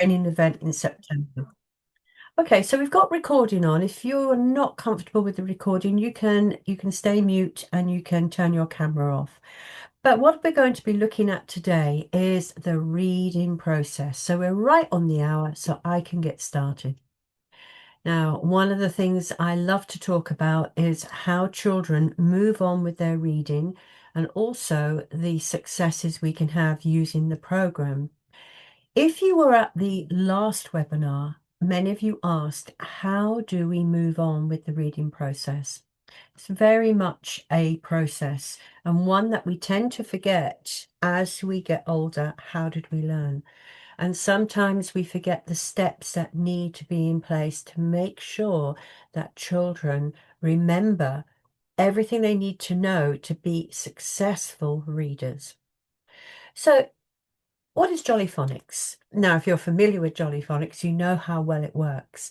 training event in September. Okay, so we've got recording on. If you're not comfortable with the recording, you can stay mute and you can turn your camera off. But what we're going to be looking at today is the reading process. So we're right on the hour, so I can get started. Now, one of the things I love to talk about is how children move on with their reading and also the successes we can have using the program. If you were at the last webinar, many of you asked, how do we move on with the reading process? It's very much a process and one that we tend to forget as we get older. How did we learn? And sometimes we forget the steps that need to be in place to make sure that children remember everything they need to know to be successful readers. So what is Jolly Phonics? Now, if you're familiar with Jolly Phonics, you know how well it works.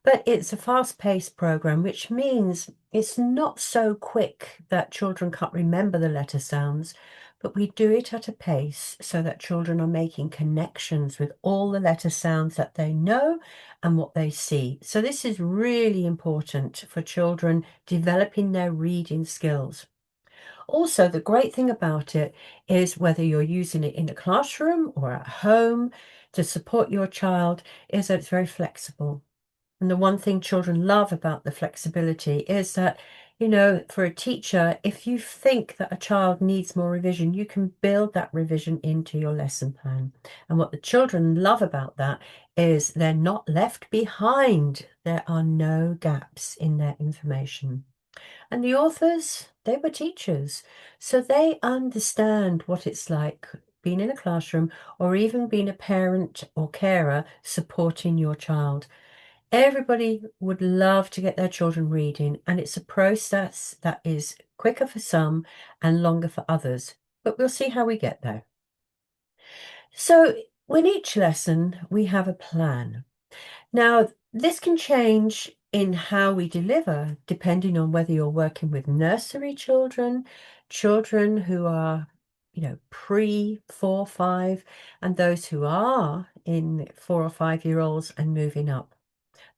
But it's a fast-paced program, which means it's not so quick that children can't remember the letter sounds, but we do it at a pace so that children are making connections with all the letter sounds that they know and what they see. So this is really important for children developing their reading skills. Also, the great thing about it is whether you're using it in the classroom or at home to support your child is that it's very flexible. And the one thing children love about the flexibility is that, for a teacher, if you think that a child needs more revision, you can build that revision into your lesson plan. And what the children love about that is they're not left behind. There are no gaps in their information. And the authors, they were teachers, so they understand what it's like being in a classroom or even being a parent or carer supporting your child. Everybody would love to get their children reading, and it's a process that is quicker for some and longer for others, but we'll see how we get there. So with each lesson, we have a plan. Now, this can change in how we deliver, depending on whether you're working with nursery children, children who are, pre 4, 5, and those who are in 4 or 5-year-olds and moving up.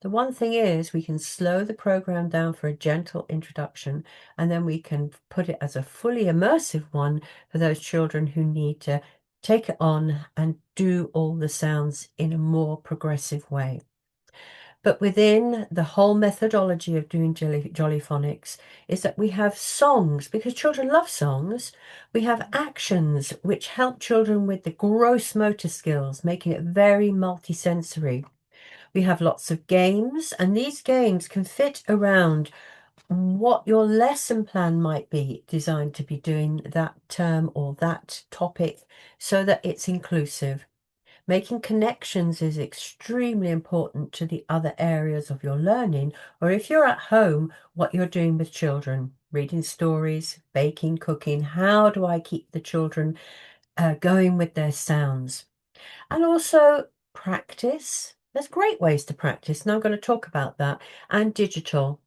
The one thing is we can slow the program down for a gentle introduction, and then we can put it as a fully immersive one for those children who need to take it on and do all the sounds in a more progressive way. But within the whole methodology of doing Jolly Phonics is that we have songs, because children love songs. We have actions which help children with the gross motor skills, making it very multisensory. We have lots of games, and these games can fit around what your lesson plan might be designed to be doing that term or that topic so that it's inclusive. Making connections is extremely important to the other areas of your learning, or if you're at home, what you're doing with children, reading stories, baking, cooking. How do I keep the children going with their sounds? And also practice. There's great ways to practice, and I'm going to talk about that. And digital.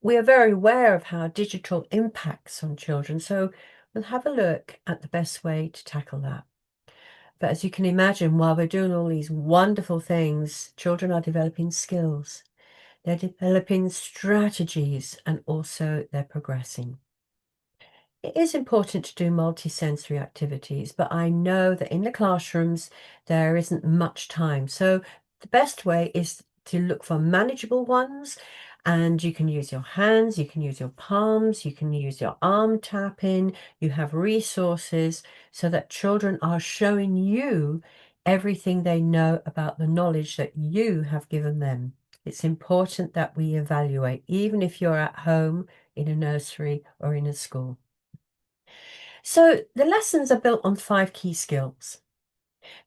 We are very aware of how digital impacts on children, so we'll have a look at the best way to tackle that. But as you can imagine, while we're doing all these wonderful things, children are developing skills. They're developing strategies, and also they're progressing. It is important to do multi-sensory activities, but I know that in the classrooms, there isn't much time. So the best way is to look for manageable ones, and you can use your hands, you can use your palms, you can use your arm tapping. You have resources so that children are showing you everything they know about the knowledge that you have given them. It's important that we evaluate, even if you're at home, in a nursery, or in a school. So the lessons are built on 5 key skills.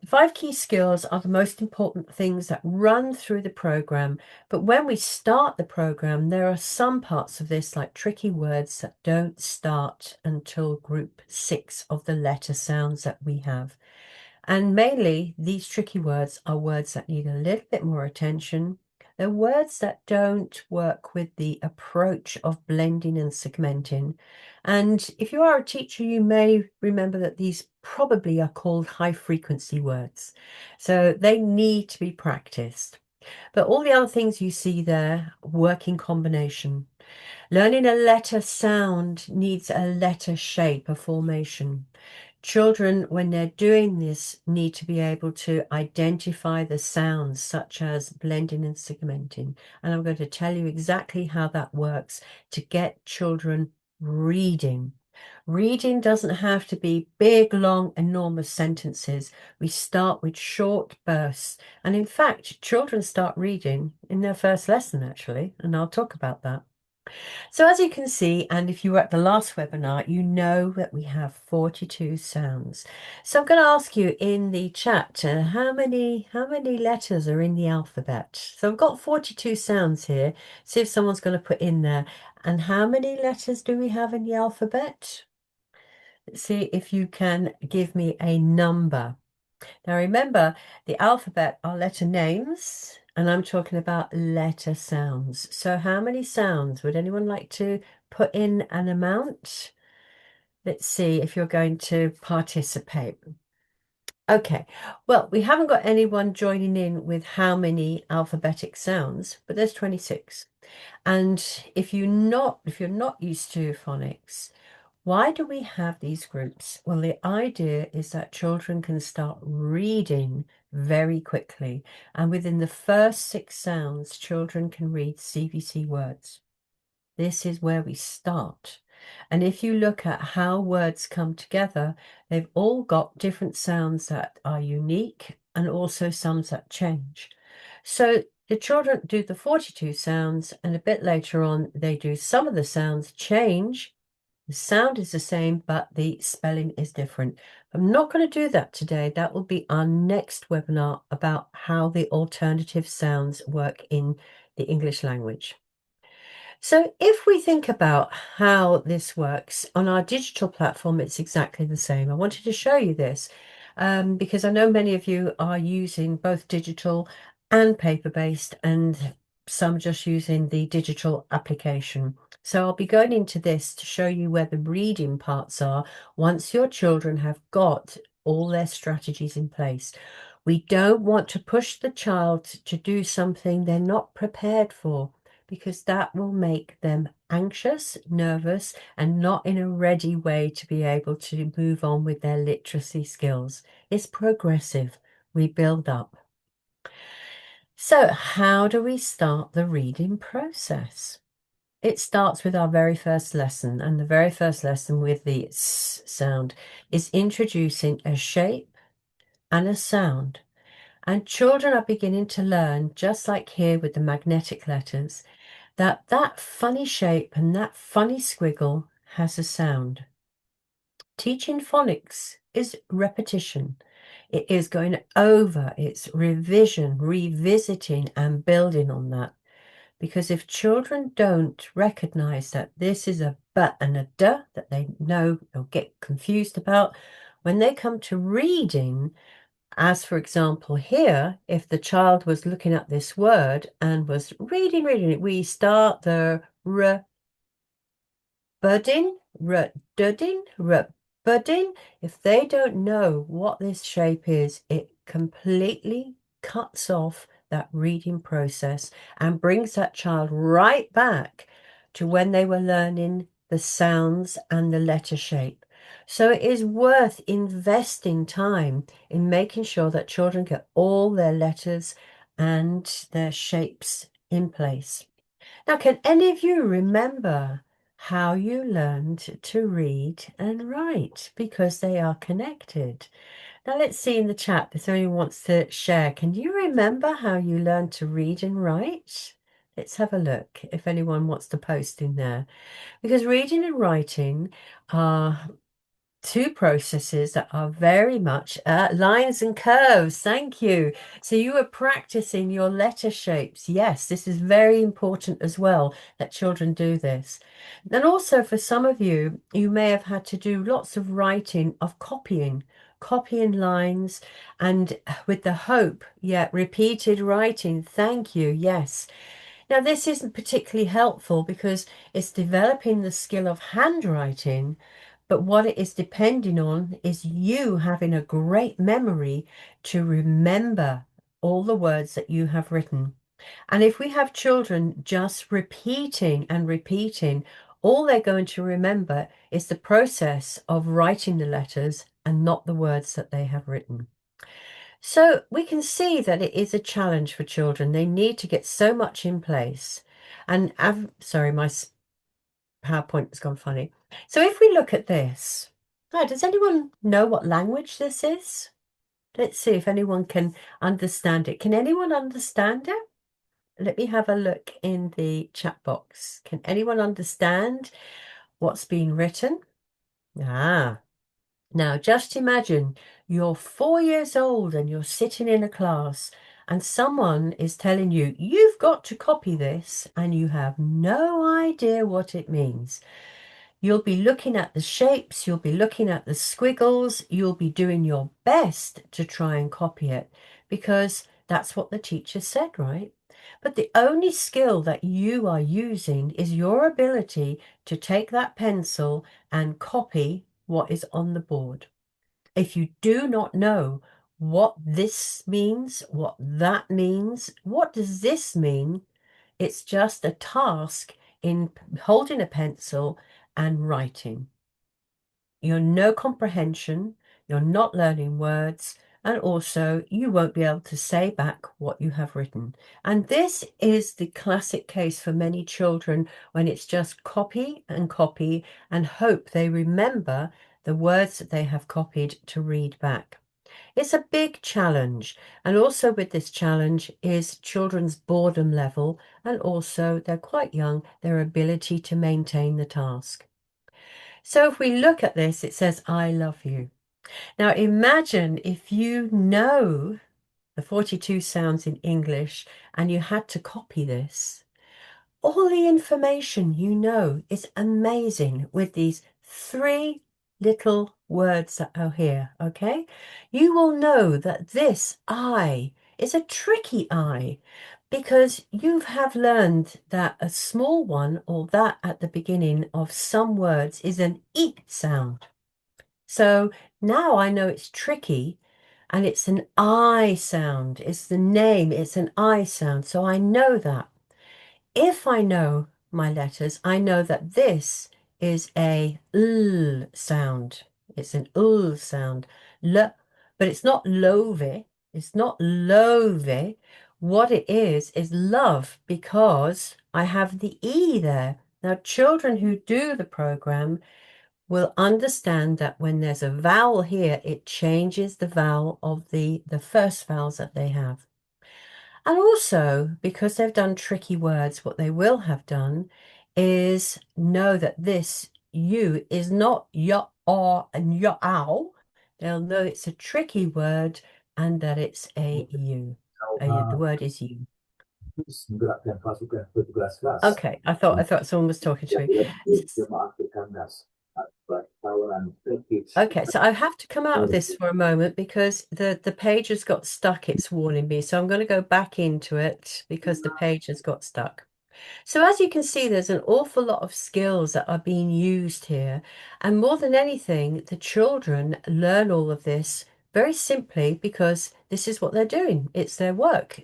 The 5 key skills are the most important things that run through the program. But when we start the program, there are some parts of this, like tricky words, that don't start until group 6 of the letter sounds that we have. And mainly these tricky words are words that need a little bit more attention, They're words that don't work with the approach of blending and segmenting. And if you are a teacher, you may remember that these probably are called high frequency words. So they need to be practiced. But all the other things you see there work in combination. Learning a letter sound needs a letter shape, a formation. Children, when they're doing this, need to be able to identify the sounds, such as blending and segmenting. And I'm going to tell you exactly how that works to get children reading. Reading doesn't have to be big, long, enormous sentences. We start with short bursts. And in fact, children start reading in their first lesson, actually, and I'll talk about that. So as you can see, and if you were at the last webinar, you know that we have 42 sounds. So I'm going to ask you in the chat, how many letters are in the alphabet? So I've got 42 sounds here. See if someone's going to put in there. And how many letters do we have in the alphabet? Let's see if you can give me a number. Now remember, the alphabet are letter names, and I'm talking about letter sounds. So how many sounds? Would anyone like to put in an amount? Let's see if you're going to participate. Okay, well, we haven't got anyone joining in with how many alphabetic sounds, but there's 26. And if you're not used to phonics, why do we have these groups? Well, the idea is that children can start reading very quickly. And within the first 6 sounds, children can read CVC words. This is where we start. And if you look at how words come together, they've all got different sounds that are unique and also some that change. So the children do the 42 sounds, and a bit later on, they do some of the sounds change. The sound is the same, but the spelling is different. I'm not going to do that today. That will be our next webinar about how the alternative sounds work in the English language. So if we think about how this works on our digital platform, it's exactly the same. I wanted to show you this because I know many of you are using both digital and paper-based, and some just using the digital application. So I'll be going into this to show you where the reading parts are once your children have got all their strategies in place. We don't want to push the child to do something they're not prepared for, because that will make them anxious, nervous, and not in a ready way to be able to move on with their literacy skills. It's progressive. We build up. So how do we start the reading process? It starts with our very first lesson, and the very first lesson with the S sound is introducing a shape and a sound. And children are beginning to learn, just like here with the magnetic letters, that funny shape and that funny squiggle has a sound. Teaching phonics is repetition. It is going over, it's revision, revisiting and building on that. Because if children don't recognize that this is a b and a d that they know they'll get confused about, when they come to reading, as for example here, if the child was looking at this word and was reading it, we start the r budding, r dudding, r budding. If they don't know what this shape is, it completely cuts off that reading process and brings that child right back to when they were learning the sounds and the letter shape. So it is worth investing time in making sure that children get all their letters and their shapes in place. Now, can any of you remember how you learned to read and write? Because they are connected. Now, let's see in the chat if anyone wants to share. Can you remember how you learned to read and write? Let's have a look if anyone wants to post in there. Because reading and writing are 2 processes that are very much lines and curves. Thank you. So you are practicing your letter shapes. Yes, this is very important as well, that children do this. And also for some of you, you may have had to do lots of writing of copying. copying lines and with the hope, yeah, repeated writing. Thank you. Yes. Now, this isn't particularly helpful because it's developing the skill of handwriting, but what it is depending on is you having a great memory to remember all the words that you have written. And if we have children just repeating and repeating, all they're going to remember is the process of writing the letters and not the words that they have written. So we can see that it is a challenge for children. They need to get so much in place. And sorry, my PowerPoint has gone funny. So if we look at this, does anyone know what language this is? Let's see if anyone can understand it. Can anyone understand it? Let me have a look in the chat box. Can anyone understand what's been written? Ah, now just imagine you're 4 years old and you're sitting in a class and someone is telling you, you've got to copy this, and you have no idea what it means. You'll be looking at the shapes, you'll be looking at the squiggles, you'll be doing your best to try and copy it because that's what the teacher said, right? But the only skill that you are using is your ability to take that pencil and copy what is on the board. If you do not know what this means, what that means, what does this mean? It's just a task in holding a pencil and writing. You're no comprehension, you're not learning words, and also you won't be able to say back what you have written. And this is the classic case for many children when it's just copy and hope they remember the words that they have copied to read back. It's a big challenge. And also with this challenge is children's boredom level, and also they're quite young, their ability to maintain the task. So if we look at this, it says, I love you. Now imagine if you know the 42 sounds in English and you had to copy this. All the information you know is amazing with these three little words that are here, okay? You will know that this I is a tricky I because you have learned that a small one or that at the beginning of some words is an E sound. So now I know it's tricky and it's an I sound. It's the name, it's an I sound. So I know that. If I know my letters, I know that this is a L sound. It's an L sound. L, but it's not love. It's not love. What it is love because I have the E there. Now, children who do the program will understand that when there's a vowel here, it changes the vowel of the first vowels that they have. And also, because they've done tricky words, what they will have done is know that this you is not ya or and ya ow. They'll know it's a tricky word and that it's a you. The word is you. Gerak dan pasukan petugas gas Okay, I thought someone was talking to yang me. lebih memanfaatkan gas tawaran package. Okay, so I have to come out of this for a moment because the page has got stuck, it's warning me. So I'm going to go back into it because the page has got stuck. So as you can see, there's an awful lot of skills that are being used here. And more than anything, the children learn all of this very simply because this is what they're doing. It's their work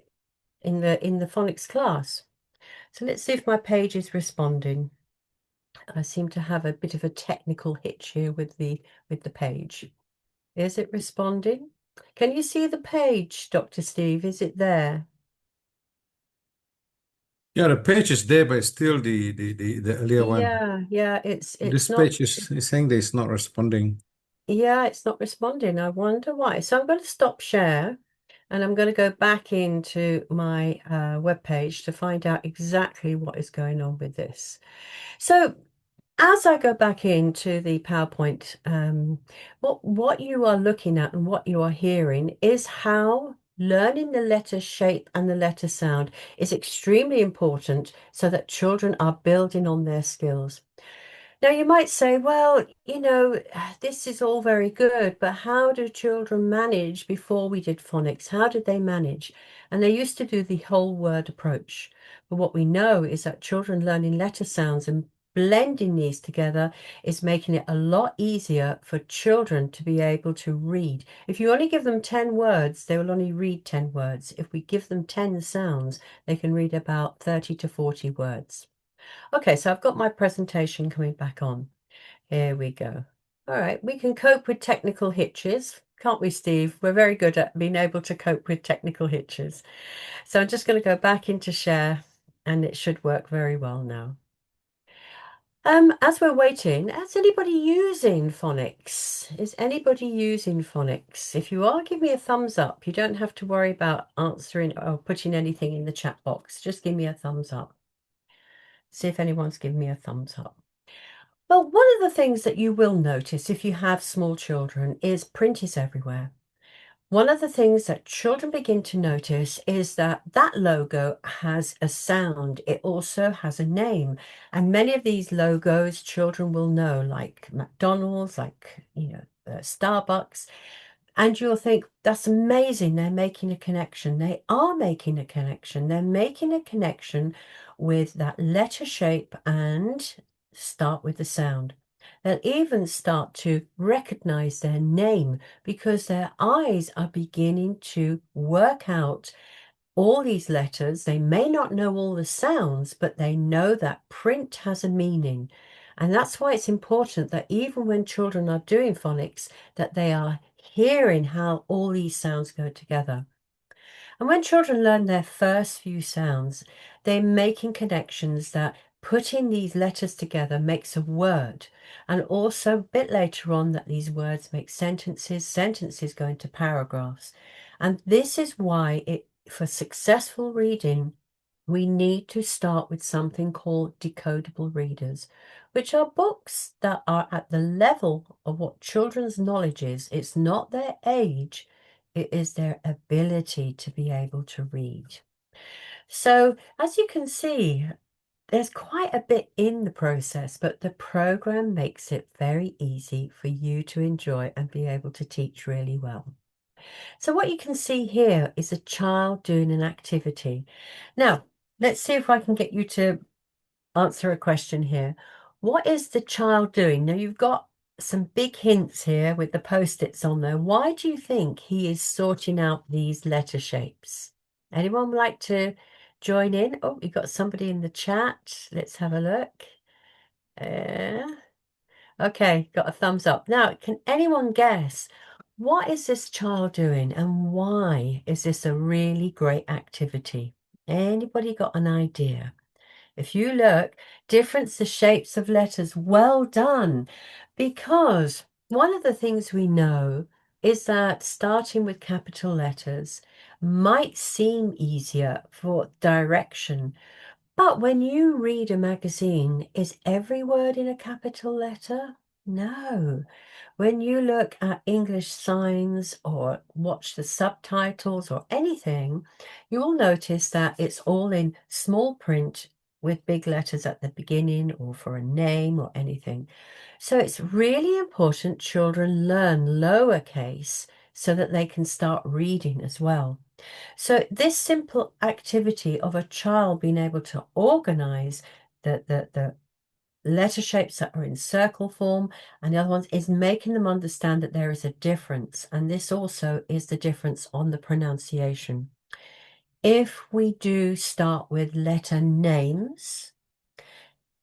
in the phonics class. So let's see if my page is responding. I seem to have a bit of a technical hitch here with the page. Is it responding? Can you see the page, Dr. Steve? Is it there? Yeah, the page is there, but it's still the earlier one. Yeah, it's This not. page is saying that it's not responding. Yeah, it's not responding. I wonder why. So I'm going to stop share and I'm going to go back into my web page to find out exactly what is going on with this. So as I go back into the PowerPoint, what you are looking at and what you are hearing is how learning the letter shape and the letter sound is extremely important so that children are building on their skills. Now, you might say, well, this is all very good, but how do children manage before we did phonics? How did they manage? And they used to do the whole word approach. But what we know is that children learning letter sounds and blending these together is making it a lot easier for children to be able to read. If you only give them 10 words, they will only read 10 words. If we give them 10 sounds, they can read about 30 to 40 words. Okay, so I've got my presentation coming back on. Here we go. All right, we can cope with technical hitches, can't we, Steve? We're very good at being able to cope with technical hitches. So I'm just going to go back into share and it should work very well now. As we're waiting, is anybody using phonics? Is anybody using phonics? If you are, give me a thumbs up. You don't have to worry about answering or putting anything in the chat box. Just give me a thumbs up. See if anyone's giving me a thumbs up. Well, one of the things that you will notice if you have small children is print is everywhere. One of the things that children begin to notice is that that logo has a sound. It also has a name. And many of these logos children will know, like McDonald's, like, Starbucks. And you'll think, that's amazing. They're making a connection. They are making a connection. They're making a connection with that letter shape and start with the sound. They'll even start to recognize their name because their eyes are beginning to work out all these letters. They may not know all the sounds, but they know that print has a meaning. And that's why it's important that even when children are doing phonics, that they are hearing how all these sounds go together. And when children learn their first few sounds, they're making connections that putting these letters together makes a word. And also a bit later on that these words make sentences, sentences go into paragraphs. And this is why for successful reading, we need to start with something called decodable readers, which are books that are at the level of what children's knowledge is. It's not their age, it is their ability to be able to read. So as you can see, there's quite a bit in the process, but the program makes it very easy for you to enjoy and be able to teach really well. So what you can see here is a child doing an activity. Now, let's see if I can get you to answer a question here. What is the child doing? Now, you've got some big hints here with the post-its on there. Why do you think he is sorting out these letter shapes? Anyone like to join in? Oh, you've got somebody in the chat. Let's have a look. Okay, got a thumbs up. Now, can anyone guess what is this child doing and why is this a really great activity? Anybody got an idea? If you look, difference the shapes of letters. Well done. Because one of the things we know is that starting with capital letters might seem easier for direction. But when you read a magazine, is every word in a capital letter? No. When you look at English signs or watch the subtitles or anything, you will notice that it's all in small print with big letters at the beginning or for a name or anything. So it's really important children learn lowercase so that they can start reading as well. So this simple activity of a child being able to organize the letter shapes that are in circle form and the other ones is making them understand that there is a difference. And this also is the difference on the pronunciation. If we do start with letter names,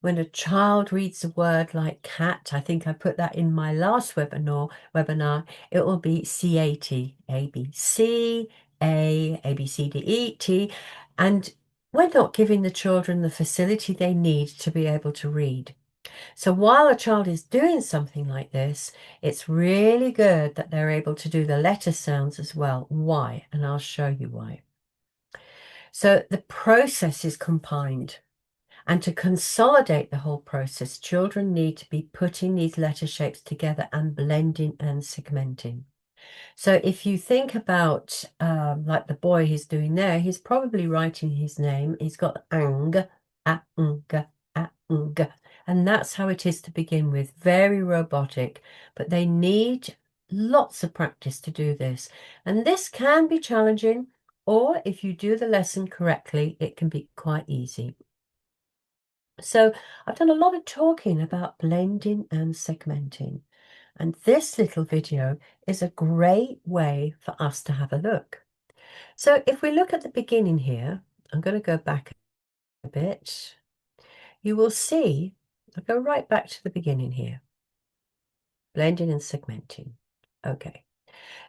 when a child reads a word like cat, I think I put that in my last webinar, it will be C-A-T, A-B-C, A, B, C, D, E, T. And we're not giving the children the facility they need to be able to read. So while a child is doing something like this, it's really good that they're able to do the letter sounds as well. Why? And I'll show you why. So the process is combined. And to consolidate the whole process, children need to be putting these letter shapes together and blending and segmenting. So if you think about like the boy who's doing there, he's probably writing his name. He's got ang, a, ng, a, ng. And that's how it is to begin with, very robotic, but they need lots of practice to do this. And this can be challenging, or if you do the lesson correctly, it can be quite easy. So I've done a lot of talking about blending and segmenting. And this little video is a great way for us to have a look. So if we look at the beginning here, I'm going to go back a bit. You will see, I'll go right back to the beginning here. Blending and segmenting. Okay.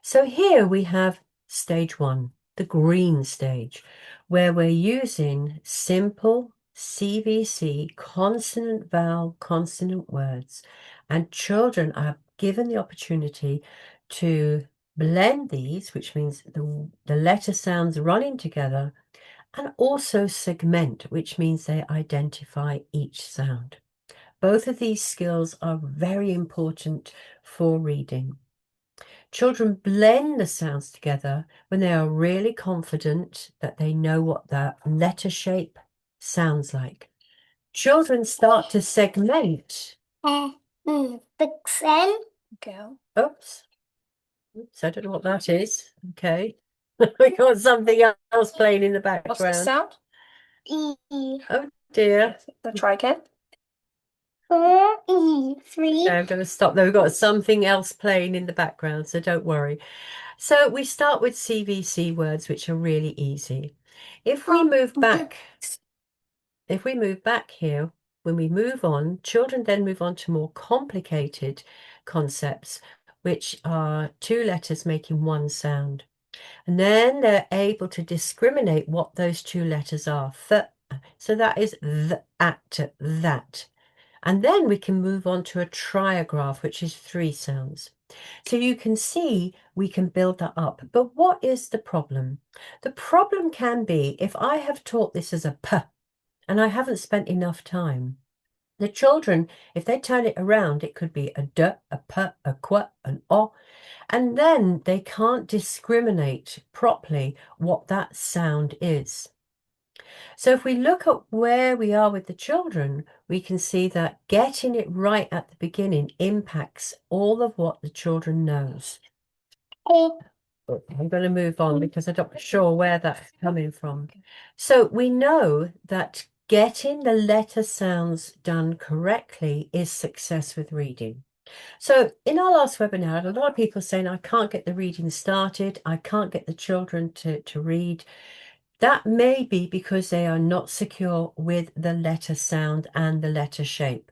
So here we have stage 1, the green stage, where we're using simple CVC, consonant, vowel, consonant words. And children are given the opportunity to blend these, which means the letter sounds running together, and also segment, which means they identify each sound. Both of these skills are very important for reading. Children blend the sounds together when they are really confident that they know what the letter shape sounds like. Children start to segment. Vixen. Go. Oops. Oops, I don't know what that is. Okay. We got something else playing in the What's the background. sound? Oh dear. So try again. 3. Okay, I'm going to stop there. We've got something else playing in the background, so don't worry. So we start with CVC words, which are really easy. If we move back here, when we move on, children then move on to more complicated concepts, which are 2 letters making 1 sound. And then they're able to discriminate what those 2 letters are. So that is that. And then we can move on to a triograph, which is 3 sounds. So you can see we can build that up. But what is the problem? The problem can be if I have taught this as a P and I haven't spent enough time. The children, if they turn it around, it could be a D, a P, a Qu, an O, and then they can't discriminate properly what that sound is. So if we look at where we are with the children, we can see that getting it right at the beginning impacts all of what the children knows. I'm going to move on because I'm not sure where that's coming from. So we know that getting the letter sounds done correctly is success with reading. So in our last webinar, I had a lot of people saying, I can't get the reading started. I can't get the children to read. That may be because they are not secure with the letter sound and the letter shape.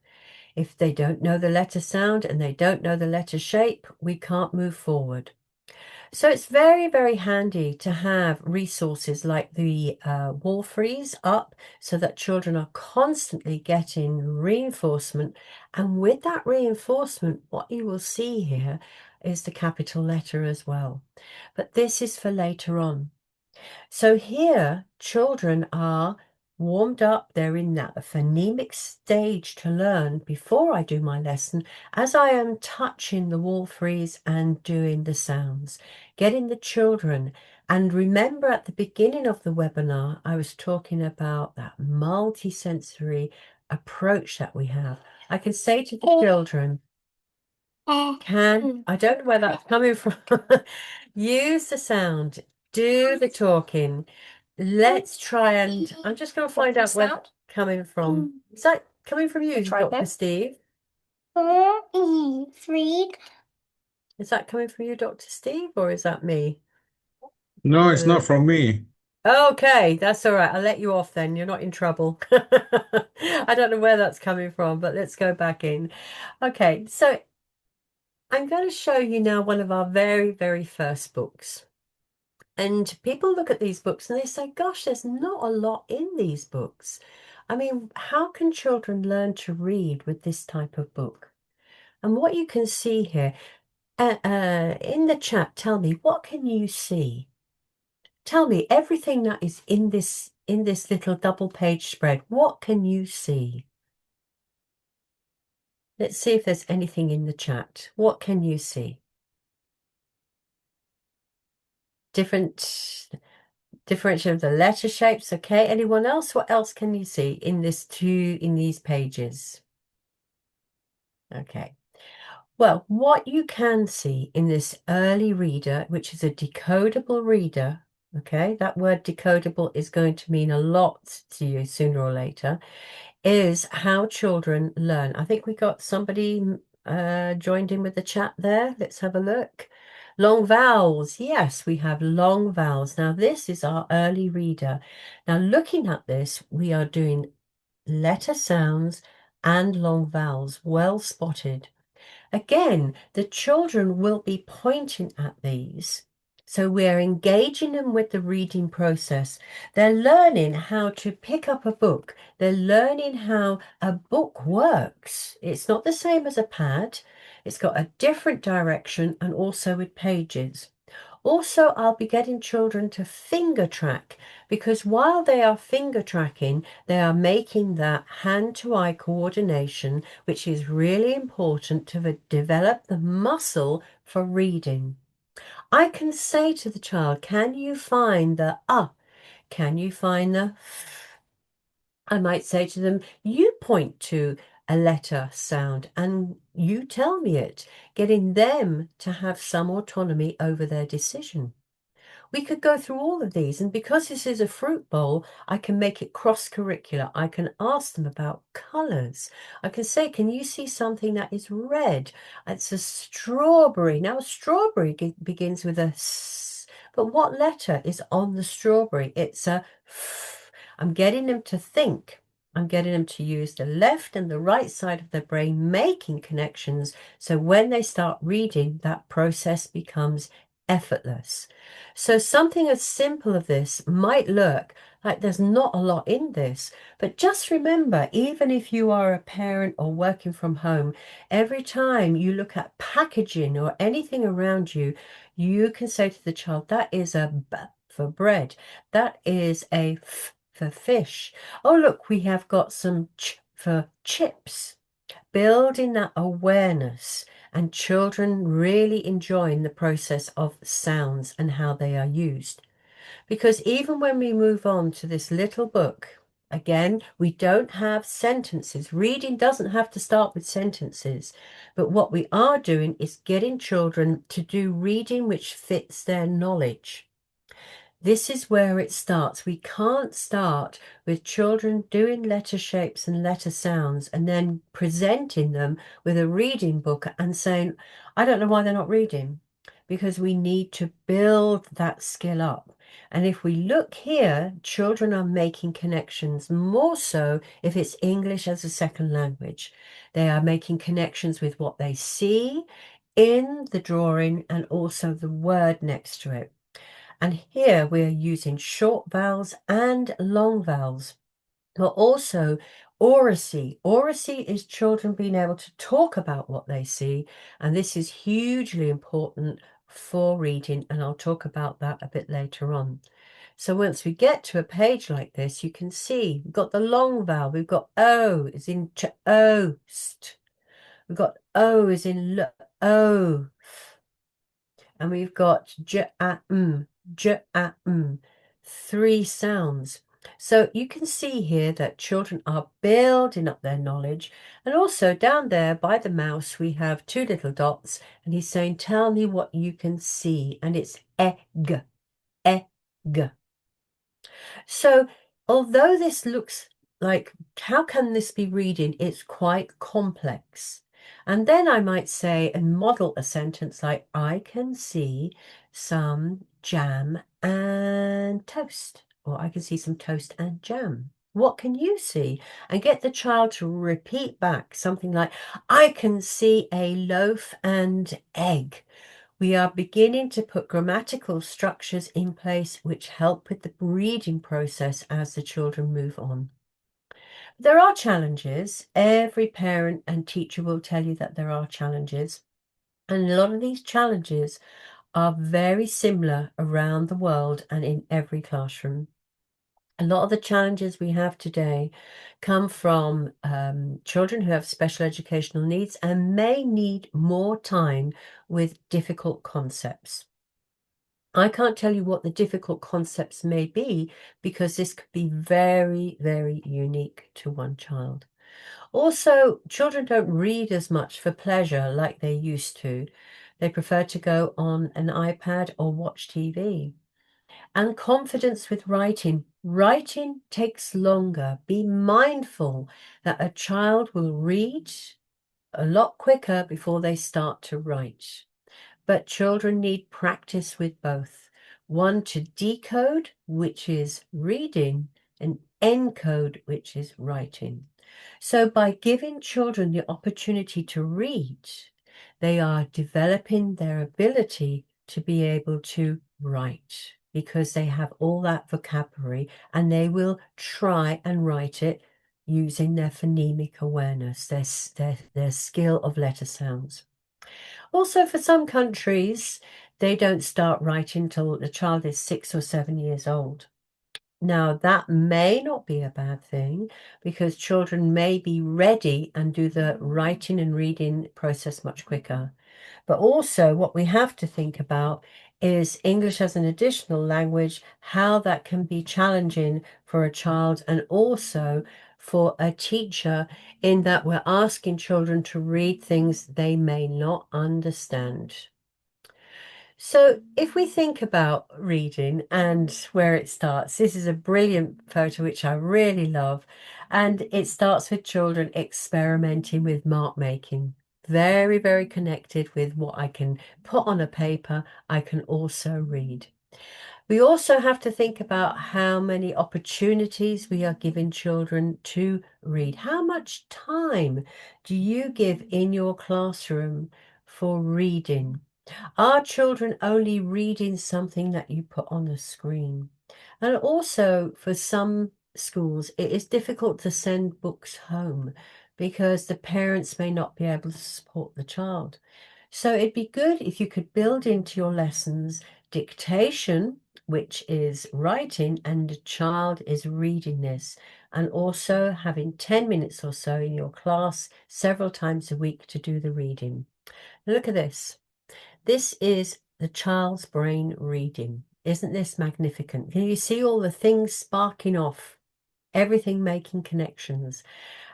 If they don't know the letter sound and they don't know the letter shape, we can't move forward. So it's very, very handy to have resources like the wall freeze up so that children are constantly getting reinforcement. And with that reinforcement, what you will see here is the capital letter as well. But this is for later on. So here, children are warmed up. They're in that phonemic stage to learn before I do my lesson, as I am touching the wall freeze and doing the sounds, getting the children. And remember at the beginning of the webinar, I was talking about that multisensory approach that we have. I can say to the children, I don't know where that's coming from. Use the sound, do the talking. Let's try and I'm just going to find out where that's coming from. Is that coming from you, Try Dr. again. Steve? 3. Is that coming from you, Dr. Steve, or is that me? No, it's not from me. Okay, that's all right. I'll let you off then. You're not in trouble. I don't know where that's coming from, but let's go back in. Okay, so I'm going to show you now one of our very, very first books. And people look at these books and they say, gosh, there's not a lot in these books. I mean, how can children learn to read with this type of book? And what you can see here, in the chat, tell me, what can you see? Tell me everything that is in this little double page spread. What can you see? Let's see if there's anything in the chat. What can you see? Differentiation of the letter shapes. Okay. Anyone else? What else can you see in these pages? Okay. Well, what you can see in this early reader, which is a decodable reader, okay, that word decodable is going to mean a lot to you sooner or later, is how children learn. I think we got somebody joined in with the chat there. Let's have a look. Long vowels. Yes, we have long vowels. Now, this is our early reader. Now, looking at this, we are doing letter sounds and long vowels. Well spotted. Again, the children will be pointing at these. So we're engaging them with the reading process. They're learning how to pick up a book. They're learning how a book works. It's not the same as a pad. It's got a different direction and also with pages. Also, I'll be getting children to finger track because while they are finger tracking, they are making that hand-to-eye coordination, which is really important to develop the muscle for reading. I can say to the child, can you find the Can you find the I might say to them, you point to a letter sound and you tell me it, getting them to have some autonomy over their decision. We could go through all of these, and because this is a fruit bowl, I can make it cross-curricular. I can ask them about colors. I can say, can you see something that is red? It's a strawberry. Now, a strawberry begins with a S, but what letter is on the strawberry? It's a F. I'm getting them to think. I'm getting them to use the left and the right side of their brain, making connections. So when they start reading, that process becomes effortless. So something as simple as this might look like there's not a lot in this, but just remember, even if you are a parent or working from home, every time you look at packaging or anything around you, you can say to the child, that is a B for bread. That is a F for fish. Oh, look, we have got some ch for chips. Building that awareness and children really enjoying the process of sounds and how they are used. Because even when we move on to this little book, again, we don't have sentences. Reading doesn't have to start with sentences. But what we are doing is getting children to do reading which fits their knowledge. This is where it starts. We can't start with children doing letter shapes and letter sounds and then presenting them with a reading book and saying, I don't know why they're not reading, because we need to build that skill up. And if we look here, children are making connections more so if it's English as a second language. They are making connections with what they see in the drawing and also the word next to it. And here we're using short vowels and long vowels, but also oracy. Oracy is children being able to talk about what they see, and this is hugely important for reading, and I'll talk about that a bit later on. So once we get to a page like this, you can see we've got the long vowel. We've got O is in ch-ost. We've got O is in l-o. And we've got j-a-m, j-a-m, 3 sounds. So you can see here that children are building up their knowledge. And also down there by the mouse, we have 2 little dots. And he's saying, tell me what you can see. And it's egg, egg. So although this looks like, how can this be reading? It's quite complex. And then I might say and model a sentence like, I can see some jam and toast, or I can see some toast and jam. What can you see? And get the child to repeat back something like, I can see a loaf and egg. We are beginning to put grammatical structures in place which help with the reading process as the children move on. There are challenges. Every parent and teacher will tell you that there are challenges. And a lot of these challenges are very similar around the world and in every classroom. A lot of the challenges we have today come from children who have special educational needs and may need more time with difficult concepts. I can't tell you what the difficult concepts may be because this could be very, very unique to one child. Also, children don't read as much for pleasure like they used to. They prefer to go on an iPad or watch TV. And confidence with writing. Writing takes longer. Be mindful that a child will read a lot quicker before they start to write. But children need practice with both. One to decode, which is reading, and encode, which is writing. So by giving children the opportunity to read, they are developing their ability to be able to write because they have all that vocabulary and they will try and write it using their phonemic awareness, their skill of letter sounds. Also, for some countries, they don't start writing until the child is 6 or 7 years old. Now, that may not be a bad thing because children may be ready and do the writing and reading process much quicker. But also, what we have to think about is English as an additional language, how that can be challenging for a child and also for a teacher, in that we're asking children to read things they may not understand. So if we think about reading and where it starts, this is a brilliant photo which I really love, and it starts with children experimenting with mark making. Very, very connected with what I can put on a paper, I can also read. We also have to think about how many opportunities we are giving children to read. How much time do you give in your classroom for reading? Are children only reading something that you put on the screen? And also, for some schools, it is difficult to send books home because the parents may not be able to support the child. So it'd be good if you could build into your lessons dictation, which is writing, and the child is reading this, and also having 10 minutes or so in your class several times a week to do the reading. Look at this. This is the child's brain reading. Isn't this magnificent? Can you see all the things sparking off, everything making connections?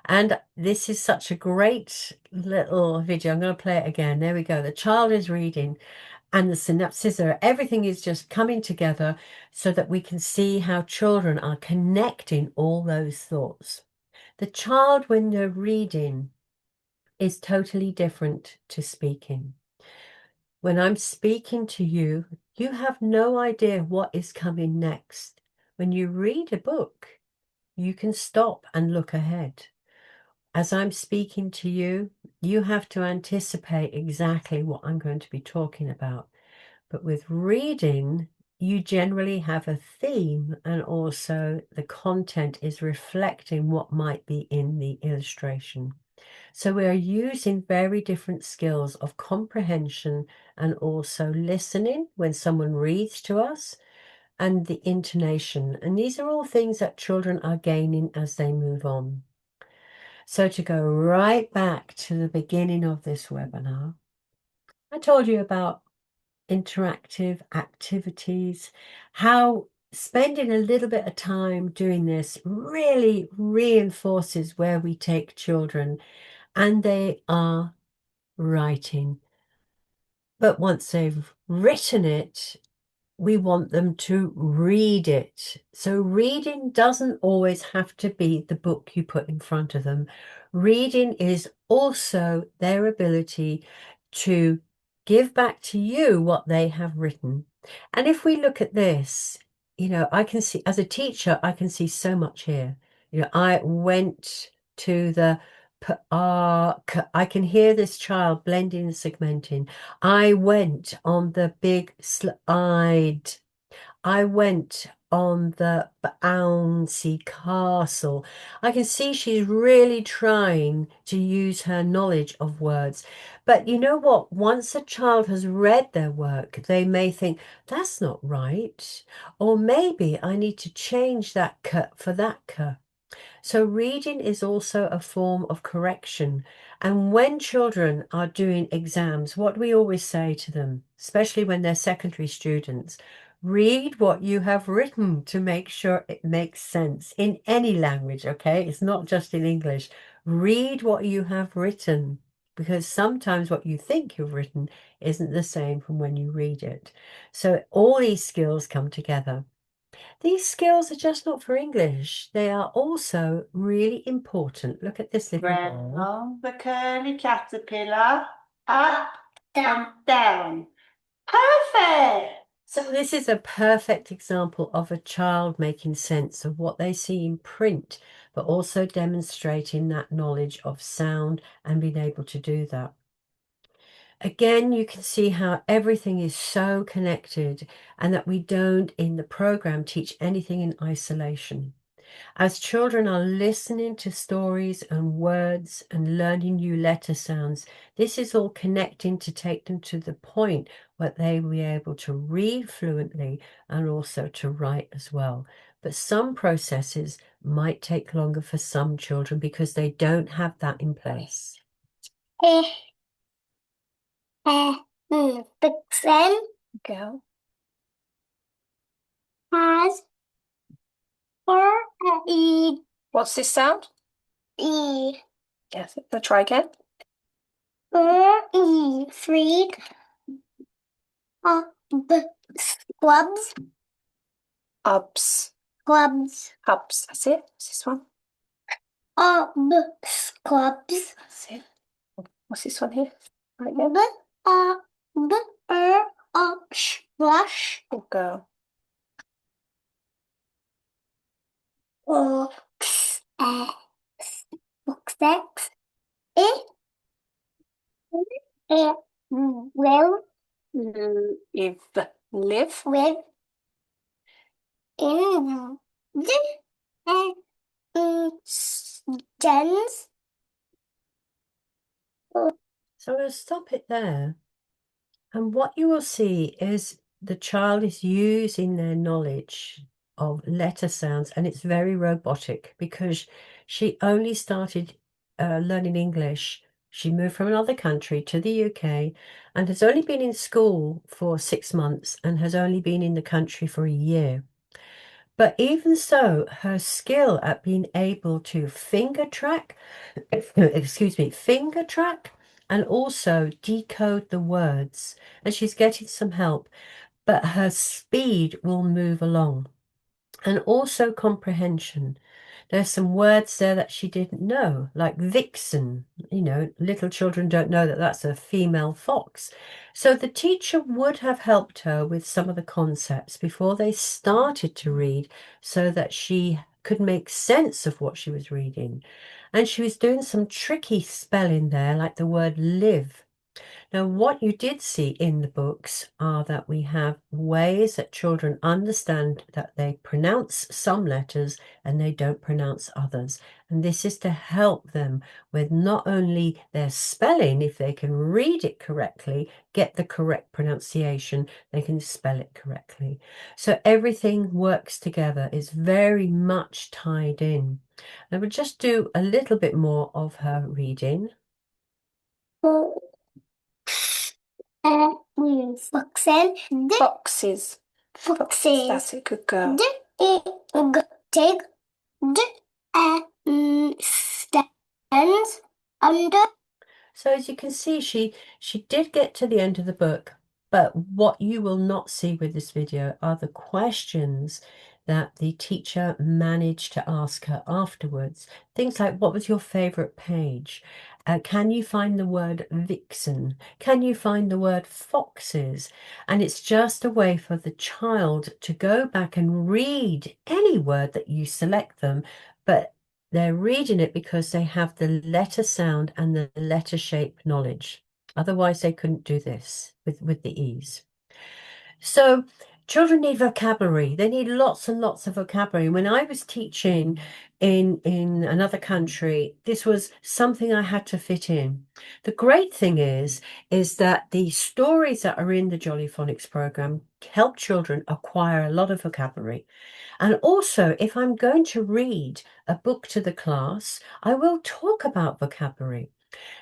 And this is such a great little video. I'm going to play it again. There we go. The child is reading and the synapses are, everything is just coming together so that we can see how children are connecting all those thoughts. The child, when they're reading, is totally different to speaking. When I'm speaking to you, you have no idea what is coming next. When you read a book, you can stop and look ahead. As I'm speaking to you, you have to anticipate exactly what I'm going to be talking about. But with reading, you generally have a theme, and also the content is reflecting what might be in the illustration. So we are using very different skills of comprehension and also listening when someone reads to us, and the intonation. And these are all things that children are gaining as they move on. So to go right back to the beginning of this webinar, I told you about interactive activities, how spending a little bit of time doing this really reinforces where we take children, and they are writing. But once they've written it, we want them to read it. So reading doesn't always have to be the book you put in front of them. Reading is also their ability to give back to you what they have written. And if we look at this, I can see, as a teacher, I can see so much here. I went to the park. I can hear this child blending and segmenting. I went on the big slide. I went on the bouncy castle. I can see she's really trying to use her knowledge of words. But you know what? Once a child has read their work, they may think, that's not right. Or maybe I need to change that cut for that cut. So reading is also a form of correction. And when children are doing exams, what do we always say to them, especially when they're secondary students? Read what you have written to make sure it makes sense in any language, okay? It's not just in English. Read what you have written, because sometimes what you think you've written isn't the same from when you read it. So all these skills come together. These skills are just not for English. They are also really important. Look at this little ball. Along the curly caterpillar, up, down, down. Perfect! So this is a perfect example of a child making sense of what they see in print, but also demonstrating that knowledge of sound and being able to do that. Again, you can see how everything is so connected and that we don't in the program teach anything in isolation. As children are listening to stories and words and learning new letter sounds, this is all connecting to take them to the point where they will be able to read fluently and also to write as well. But some processes might take longer for some children because they don't have that in place. Vixen Go. has four E. What's this sound? E. Yes, let's try again. Four E. Three. Clubs. Ubs. Clubs. Hubs. That's it. What's this one? Clubs. That's it. What's this one here? Try again. Brush. Good girl. Books. Books. X. It. Will. Live. Live. With. In. Gens. So we'll stop it there. And what you will see is the child is using their knowledge of letter sounds, and it's very robotic because she only started learning English. She moved from another country to the UK and has only been in school for 6 months and has only been in the country for a year. But even so, her skill at being able to finger track, finger track, and also decode the words, and she's getting some help, but her speed will move along. And also comprehension. There's some words there that she didn't know, like vixen. You know, little children don't know that that's a female fox. So the teacher would have helped her with some of the concepts before they started to read so that she could make sense of what she was reading. And she was doing some tricky spelling there, like the word live. Now, what you did see in the books are that we have ways that children understand that they pronounce some letters and they don't pronounce others. And this is to help them with not only their spelling, if they can read it correctly, get the correct pronunciation, they can spell it correctly. So everything works together, is very much tied in. I will just do a little bit more of her reading. Foxen. Foxes. Foxes. That's it. Good girl. Tig. Stands under. So as you can see, she did get to the end of the book, but what you will not see with this video are the questions that the teacher managed to ask her afterwards. Things like, what was your favorite page? Can you find the word vixen? Can you find the word foxes? And it's just a way for the child to go back and read any word that you select them, but they're reading it because they have the letter sound and the letter shape knowledge. Otherwise, they couldn't do this with the ease. So children need vocabulary. They need lots and lots of vocabulary. When I was teaching in another country, this was something I had to fit in. The great thing is that the stories that are in the Jolly Phonics program help children acquire a lot of vocabulary. And also, if I'm going to read a book to the class, I will talk about vocabulary.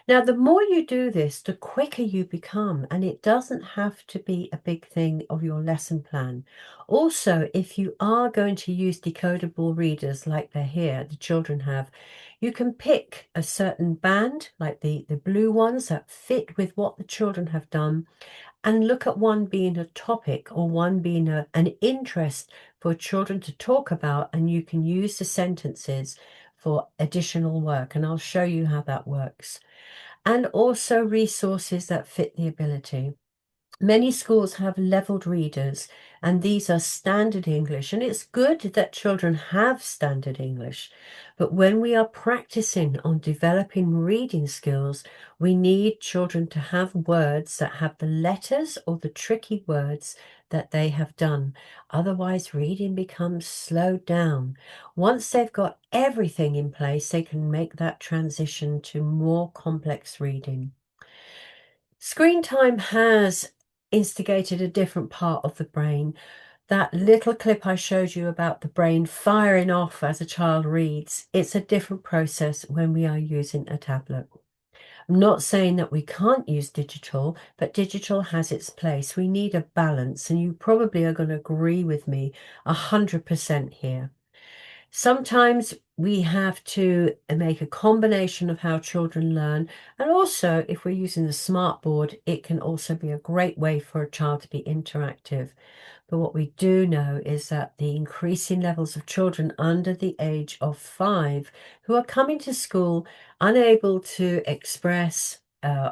Now, the more you do this, the quicker you become, and it doesn't have to be a big thing of your lesson plan. Also, if you are going to use decodable readers like they're here, the children have, you can pick a certain band, like the blue ones that fit with what the children have done, and look at one being a topic or one being an interest for children to talk about, and you can use the sentences for additional work, and I'll show you how that works. And also resources that fit the ability. Many schools have leveled readers, and these are standard English, and it's good that children have standard English. But when we are practicing on developing reading skills, we need children to have words that have the letters or the tricky words that they have done. Otherwise, reading becomes slowed down. Once they've got everything in place, they can make that transition to more complex reading. Screen time has instigated a different part of the brain. That little clip I showed you about the brain firing off as a child reads, it's a different process when we are using a tablet. I'm not saying that we can't use digital, but digital has its place. We need a balance, and you probably are going to agree with me 100% here. Sometimes we have to make a combination of how children learn, and also if we're using the smart board, it can also be a great way for a child to be interactive. But what we do know is that the increasing levels of children under the age of 5 who are coming to school unable to express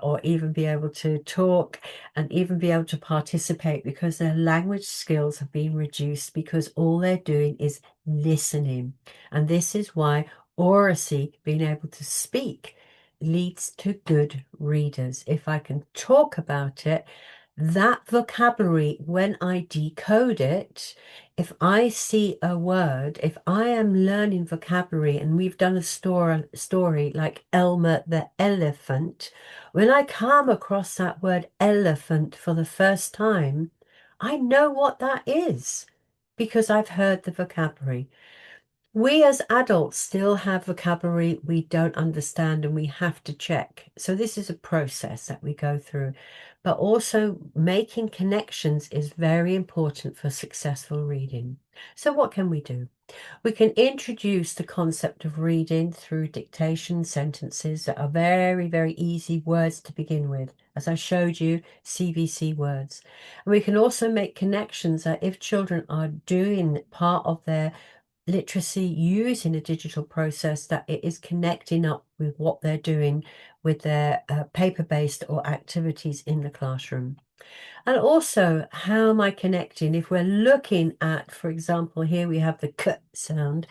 or even be able to talk and even be able to participate because their language skills have been reduced because all they're doing is listening. And this is why oracy, being able to speak, leads to good readers. If I can talk about it, that vocabulary, when I decode it, if I see a word, if I am learning vocabulary, and we've done a story like Elmer the elephant, when I come across that word elephant for the first time, I know what that is because I've heard the vocabulary. We as adults still have vocabulary we don't understand and we have to check. So this is a process that we go through, but also making connections is very important for successful reading. So what can we do? We can introduce the concept of reading through dictation sentences that are very, very easy words to begin with. As I showed you, CVC words. And we can also make connections that if children are doing part of their literacy using a digital process, that it is connecting up with what they're doing with their paper-based or activities in the classroom. And also, how am I connecting? If we're looking at, for example, here we have the k sound,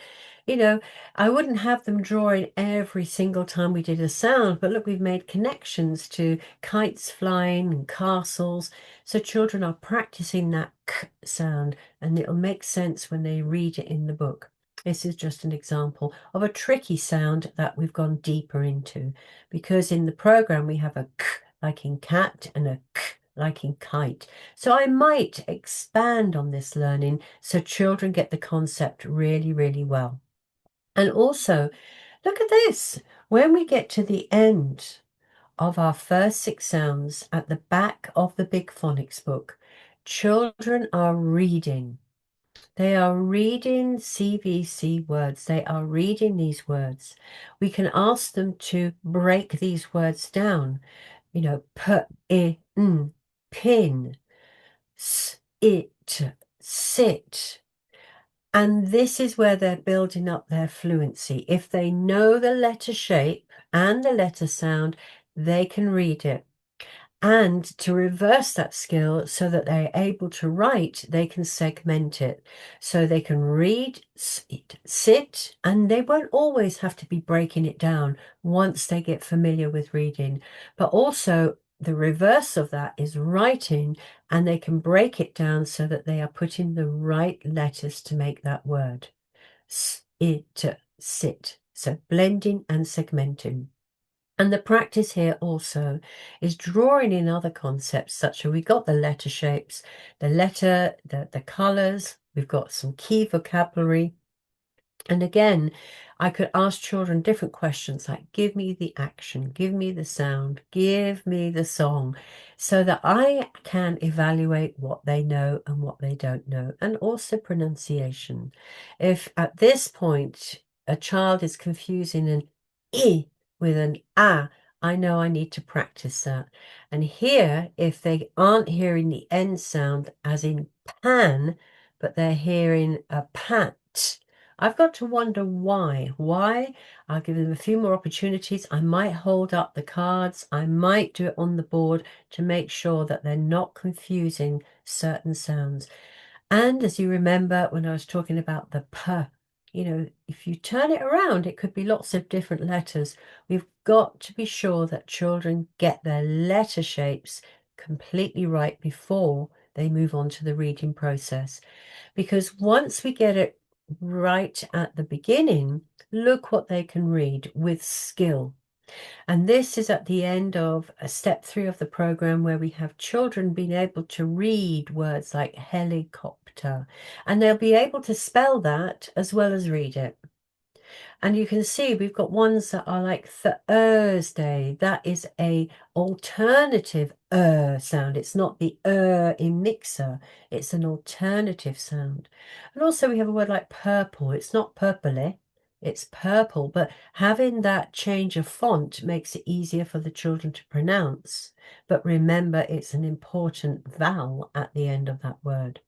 you know, I wouldn't have them drawing every single time we did a sound, but look, we've made connections to kites flying and castles. So children are practicing that k sound, and it'll make sense when they read it in the book. This is just an example of a tricky sound that we've gone deeper into, because in the program we have a k like in cat and a k like in kite. So I might expand on this learning so children get the concept really, really well. And also, look at this. When we get to the end of our first 6 sounds at the back of the big phonics book, children are reading. They are reading CVC words. They are reading these words. We can ask them to break these words down. You know, pin, sit. And this is where they're building up their fluency. If they know the letter shape and the letter sound, they can read it. And to reverse that skill so that they're able to write, they can segment it. So they can read, sit, and they won't always have to be breaking it down once they get familiar with reading. But also the reverse of that is writing, and they can break it down so that they are putting the right letters to make that word. Sit. So blending and segmenting. And the practice here also is drawing in other concepts, such as we've got the letter shapes, the colors, we've got some key vocabulary. And again, I could ask children different questions like, give me the action, give me the sound, give me the song, so that I can evaluate what they know and what they don't know, and also pronunciation. If at this point a child is confusing an I with an A, I know I need to practice that. And here, if they aren't hearing the end sound as in pan, but they're hearing a pat, I've got to wonder why. Why? I'll give them a few more opportunities. I might hold up the cards. I might do it on the board to make sure that they're not confusing certain sounds. And as you remember when I was talking about the P, if you turn it around, it could be lots of different letters. We've got to be sure that children get their letter shapes completely right before they move on to the reading process. Because once we get it right at the beginning, look what they can read with skill. And this is at the end of step 3 of the program, where we have children being able to read words like helicopter, and they'll be able to spell that as well as read it. And you can see we've got ones that are like Thursday. That is a alternative sound. It's not the in mixer. It's an alternative sound. And also we have a word like purple. It's not purpley. It's purple. But having that change of font makes it easier for the children to pronounce. But remember, it's an important vowel at the end of that word.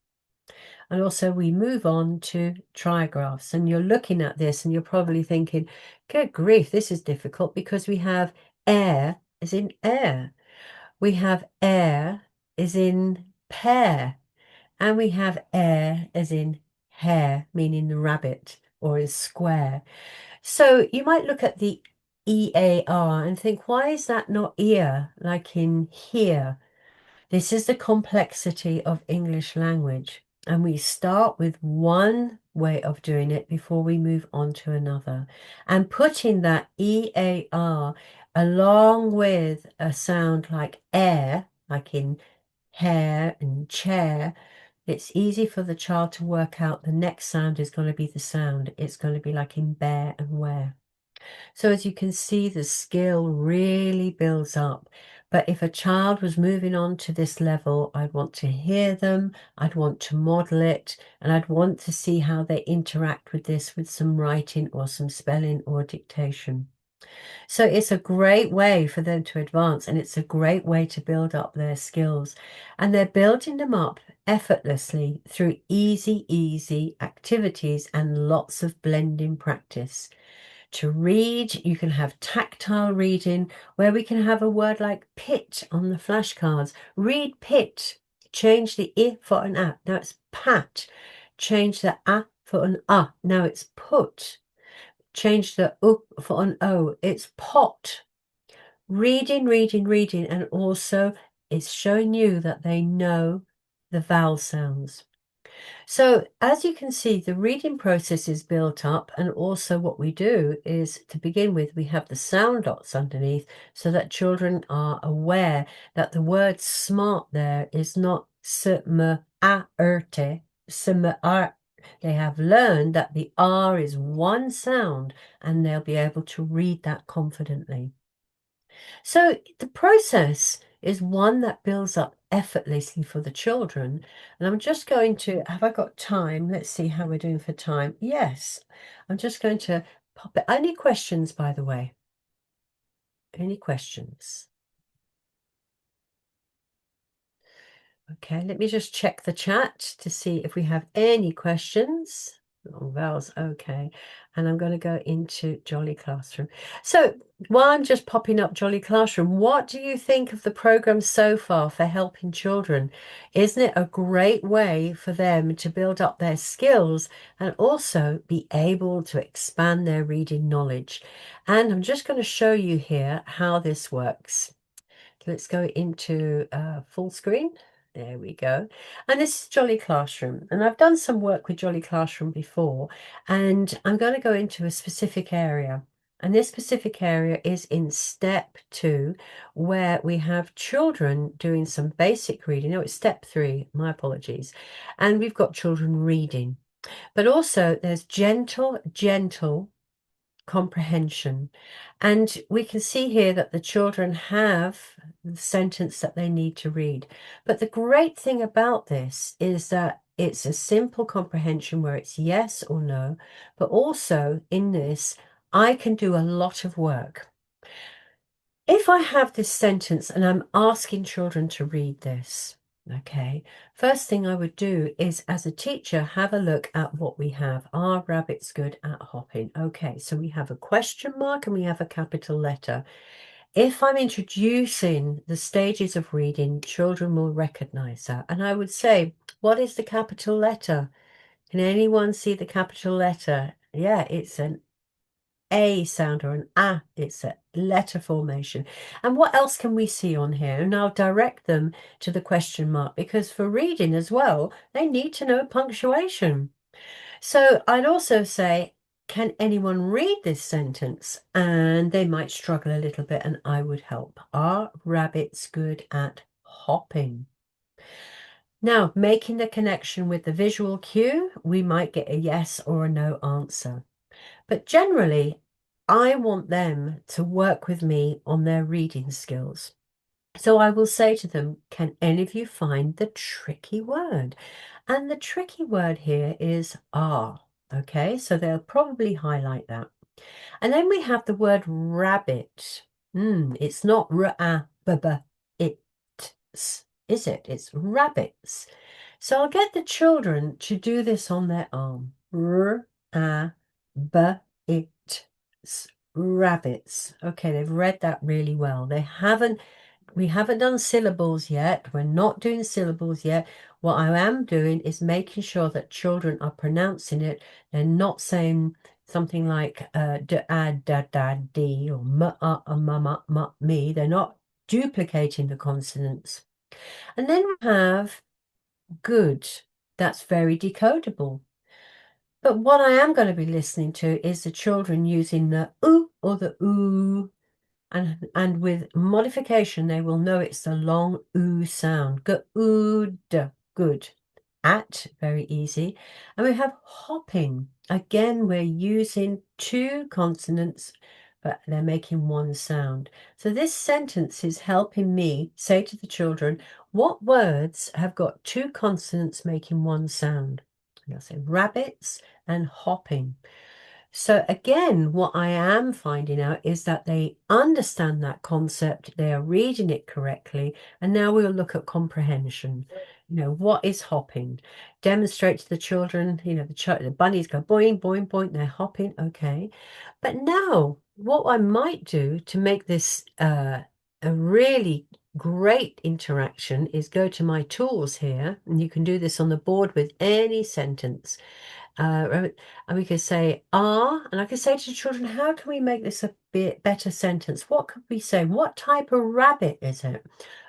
And also we move on to trigraphs, and you're looking at this and you're probably thinking, good grief, this is difficult, because we have air as in air, we have air as in pear, and we have air as in hare, meaning the rabbit, or is square. So you might look at the EAR and think, why is that not ear like in here? This is the complexity of English language, and we start with one way of doing it before we move on to another. And putting that EAR along with a sound like air, like in hair and chair, it's easy for the child to work out the next sound is going to be the sound. It's going to be like in bear and where. So as you can see, the skill really builds up. But if a child was moving on to this level, I'd want to hear them, I'd want to model it, and I'd want to see how they interact with this with some writing or some spelling or dictation. So it's a great way for them to advance, and it's a great way to build up their skills. And they're building them up effortlessly through easy activities and lots of blending practice. To read, you can have tactile reading, where we can have a word like pit on the flashcards. Read pit. Change the I for an A. Now it's pat. Change the A for an A. Now it's put. Change the U for an O. It's pot. Reading, and also it's showing you that they know the vowel sounds. So as you can see, the reading process is built up, and also what we do is, to begin with, we have the sound dots underneath so that children are aware that the word smart there is not smarte, smart. They have learned that the R is one sound, and they'll be able to read that confidently. So the process is one that builds up effortlessly for the children. And I'm just going to, have I got time? Let's see how we're doing for time. Yes, I'm just going to pop it. Any questions, by the way? Any questions? Okay, let me just check the chat to see if we have any questions. Oh, vowels, okay. And I'm going to go into Jolly Classroom. So while I'm just popping up Jolly Classroom, what do you think of the program so far for helping children? Isn't it a great way for them to build up their skills and also be able to expand their reading knowledge? And I'm just going to show you here how this works. Let's go into full screen. There we go. And this is Jolly Classroom. And I've done some work with Jolly Classroom before, and I'm going to go into a specific area. And this specific area is in step 2, where we have children doing some basic reading. No, it's step 3, my apologies. And we've got children reading. But also there's gentle comprehension. And we can see here that the children have the sentence that they need to read. But the great thing about this is that it's a simple comprehension where it's yes or no, but also in this, I can do a lot of work. If I have this sentence and I'm asking children to read this, okay, first thing I would do is, as a teacher, have a look at what we have. Are rabbits good at hopping? Okay, so we have a question mark and we have a capital letter. If I'm introducing the stages of reading, children will recognize that. And I would say, what is the capital letter? Can anyone see the capital letter? Yeah, it's an A sound or an A. It's a letter formation. And what else can we see on here? And I'll direct them to the question mark, because for reading as well, they need to know punctuation. So I'd also say, can anyone read this sentence? And they might struggle a little bit, and I would help. Are rabbits good at hopping? Now, making the connection with the visual cue, we might get a yes or a no answer. But generally, I want them to work with me on their reading skills. So I will say to them, can any of you find the tricky word? And the tricky word here is are. Okay, so they'll probably highlight that. And then we have the word rabbit. It's not it, is it? It's rabbits. So I'll get the children to do this on their arm. Rabbits. Okay, they've read that really well. We haven't done syllables yet. We're not doing syllables yet. What I am doing is making sure that children are pronouncing it. They're not saying something like d, or me. They're not duplicating the consonants. And then we have good. That's very decodable. But what I am going to be listening to is the children using the oo or the oo. And with modification, they will know it's the long oo sound. Good, good. At, very easy. And we have hopping. Again, we're using two consonants, but they're making one sound. So this sentence is helping me say to the children, what words have got two consonants making one sound? And I'll say rabbits and hopping. So again, what I am finding out is that they understand that concept, they are reading it correctly, and now we'll look at comprehension. What is hopping? Demonstrate to the children, the bunnies go boing, boing, boing, they're hopping, okay. But now, what I might do to make this a really great interaction is go to my tools here, and you can do this on the board with any sentence. And we could say are, and I could say to the children, how can we make this a bit better sentence? What could we say? What type of rabbit is it?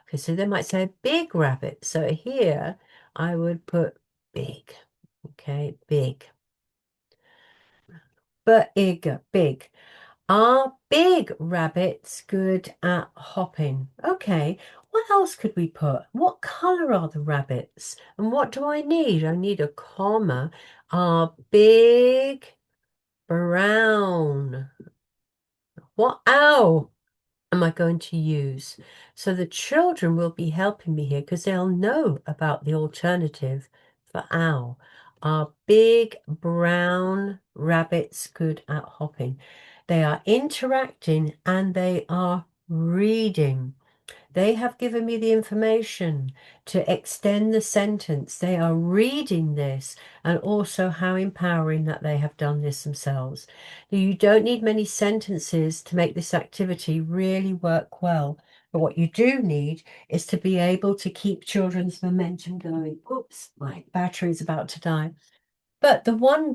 Okay, so they might say a big rabbit. So here I would put big. Okay, big. Big. Are big rabbits good at hopping? Okay, what else could we put? What color are the rabbits? And what do I need? I need a comma. Are big brown? What owl am I going to use? So the children will be helping me here because they'll know about the alternative for owl. Are big brown rabbits good at hopping? They are interacting and they are reading. They have given me the information to extend the sentence. They are reading this, and also how empowering that they have done this themselves. You don't need many sentences to make this activity really work well. But what you do need is to be able to keep children's momentum going. Oops, my battery is about to die. But the one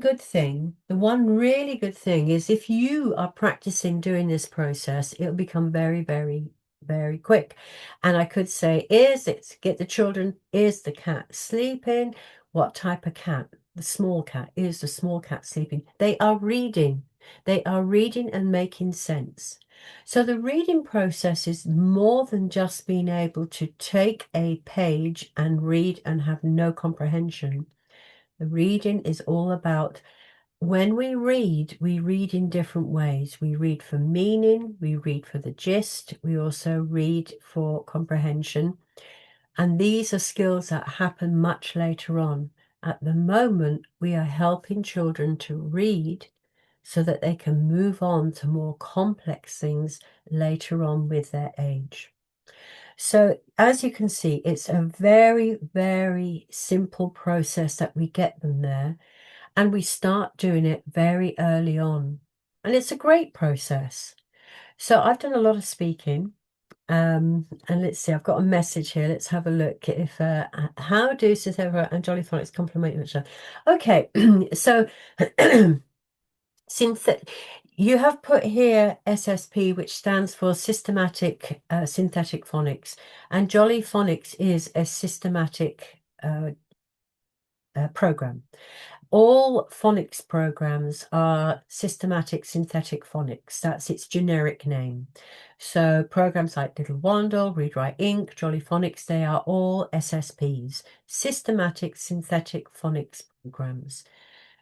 really good thing is if you are practicing doing this process, it'll become very, very, very quick. And I could say, get the children, is the cat sleeping? What type of cat? The small cat. Is the small cat sleeping? They are reading. They are reading and making sense. So the reading process is more than just being able to take a page and read and have no comprehension. The reading is all about when we read in different ways. We read for meaning, we read for the gist, we also read for comprehension. And these are skills that happen much later on. At the moment, we are helping children to read so that they can move on to more complex things later on with their age. So as you can see, it's a very, very simple process that we get them there, and we start doing it very early on. And it's a great process. So I've done a lot of speaking. And let's see, I've got a message here. Let's have a look. If how do Sarawak and Jolly Phonics complement each other? Okay, so you have put here SSP, which stands for Systematic Synthetic Phonics, and Jolly Phonics is a systematic program. All phonics programs are systematic synthetic phonics. That's its generic name. So programs like Little Wandle, Read Write Inc., Jolly Phonics, they are all SSPs, systematic synthetic phonics programs.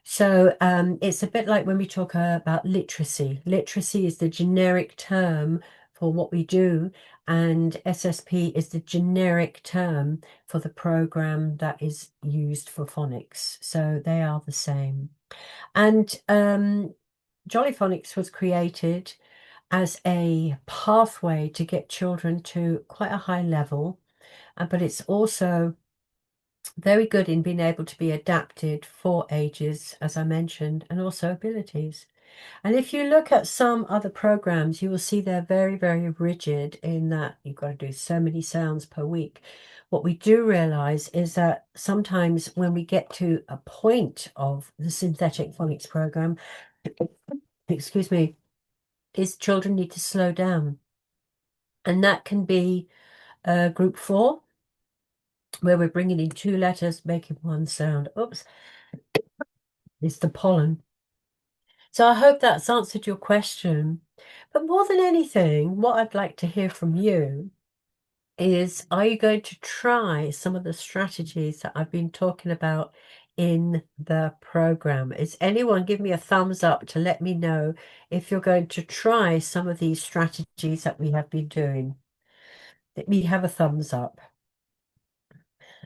So it's a bit like when we talk about literacy. Literacy is the generic term for what we do, and SSP is the generic term for the program that is used for phonics. So they are the same. And Jolly Phonics was created as a pathway to get children to quite a high level, but it's also very good in being able to be adapted for ages, as I mentioned, and also abilities. And if you look at some other programs, you will see they're very, very rigid in that you've got to do so many sounds per week. What we do realize is that sometimes when we get to a point of the synthetic phonics program, excuse me, is children need to slow down. And that can be group 4, where we're bringing in 2 letters, making 1 sound. Oops, it's the pollen. So I hope that's answered your question. But more than anything, what I'd like to hear from you is, are you going to try some of the strategies that I've been talking about in the program? Is anyone give me a thumbs up to let me know if you're going to try some of these strategies that we have been doing? Let me have a thumbs up.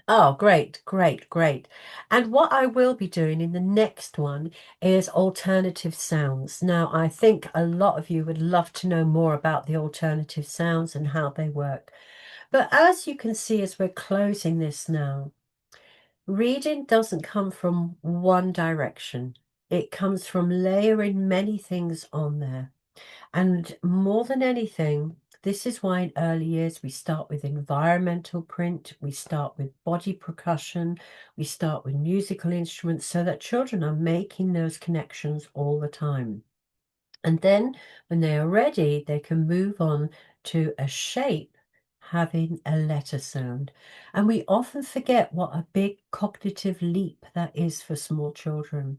Oh, great, great, great. And what I will be doing in the next one is alternative sounds. Now, I think a lot of you would love to know more about the alternative sounds and how they work. But as you can see, as we're closing this now, reading doesn't come from one direction. It comes from layering many things on there. And more than anything, this is why in early years we start with environmental print, we start with body percussion, we start with musical instruments, so that children are making those connections all the time. And then when they are ready, they can move on to a shape having a letter sound. And we often forget what a big cognitive leap that is for small children.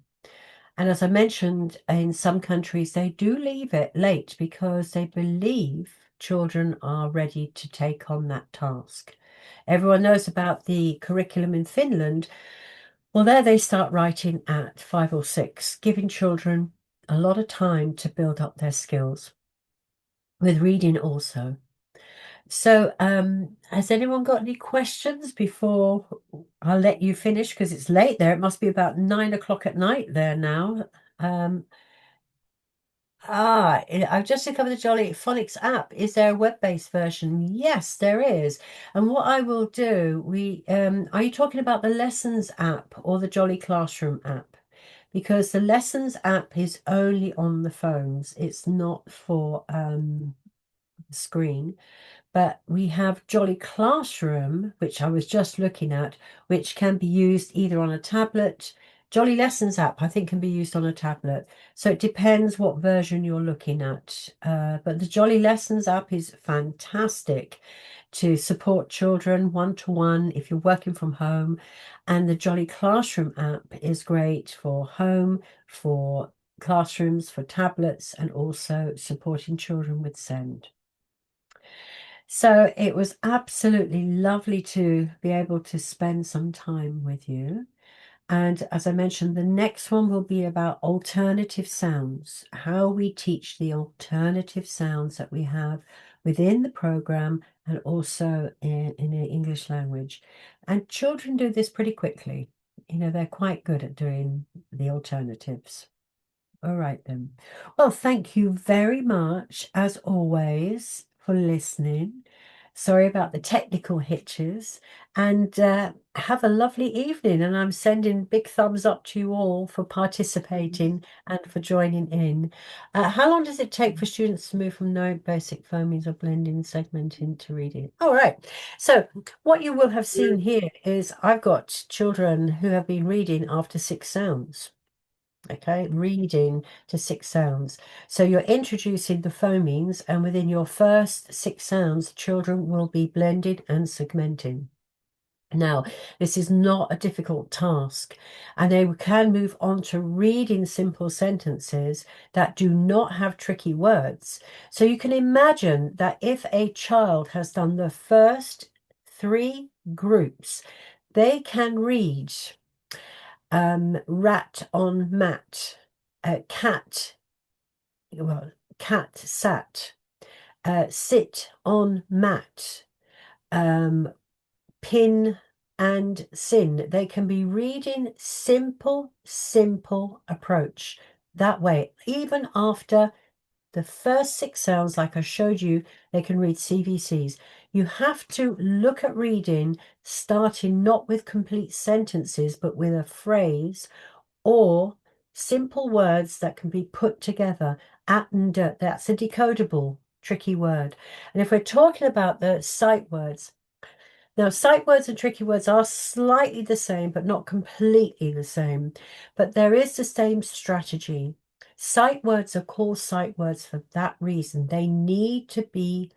And as I mentioned, in some countries, they do leave it late because they believe children are ready to take on that task. Everyone knows about the curriculum in Finland. Well, there they start writing at 5 or 6, giving children a lot of time to build up their skills, with reading also. So has anyone got any questions before I'll let you finish, because it's late there. It must be about 9 o'clock at night there now. I've just discovered the Jolly Phonics app. Is there a web-based version? Yes, there is. And what I will do, are you talking about the Lessons app or the Jolly Classroom app? Because the Lessons app is only on the phones. It's not for the screen. But we have Jolly Classroom, which I was just looking at, which can be used either on a tablet. Jolly Lessons app, I think, can be used on a tablet. So it depends what version you're looking at. But the Jolly Lessons app is fantastic to support children one-to-one if you're working from home. And the Jolly Classroom app is great for home, for classrooms, for tablets, and also supporting children with SEND. So it was absolutely lovely to be able to spend some time with you. And as I mentioned, the next one will be about alternative sounds, how we teach the alternative sounds that we have within the program and also in the English language. And children do this pretty quickly. You know, they're quite good at doing the alternatives. All right then. Well, thank you very much, as always, for listening. Sorry about the technical hitches, and have a lovely evening. And I'm sending big thumbs up to you all for participating and for joining in. How long does it take for students to move from knowing basic phonemes or blending, segmenting to reading? All right. So what you will have seen here is I've got children who have been reading after 6 sounds. Okay, reading to 6 sounds. So you're introducing the phonemes, and within your first 6 sounds, children will be blended and segmenting. Now, this is not a difficult task, and they can move on to reading simple sentences that do not have tricky words. So you can imagine that if a child has done the first 3 groups, they can read rat on mat, cat, well, cat sat, sit on mat, pin and sin. They can be reading simple approach that way. Even after the first 6 sounds, like I showed you, they can read CVCs. You have to look at reading starting not with complete sentences, but with a phrase or simple words that can be put together. At and dirt, that's a decodable, tricky word. And if we're talking about the sight words, now sight words and tricky words are slightly the same, but not completely the same. But there is the same strategy. Sight words are called sight words for that reason. They need to be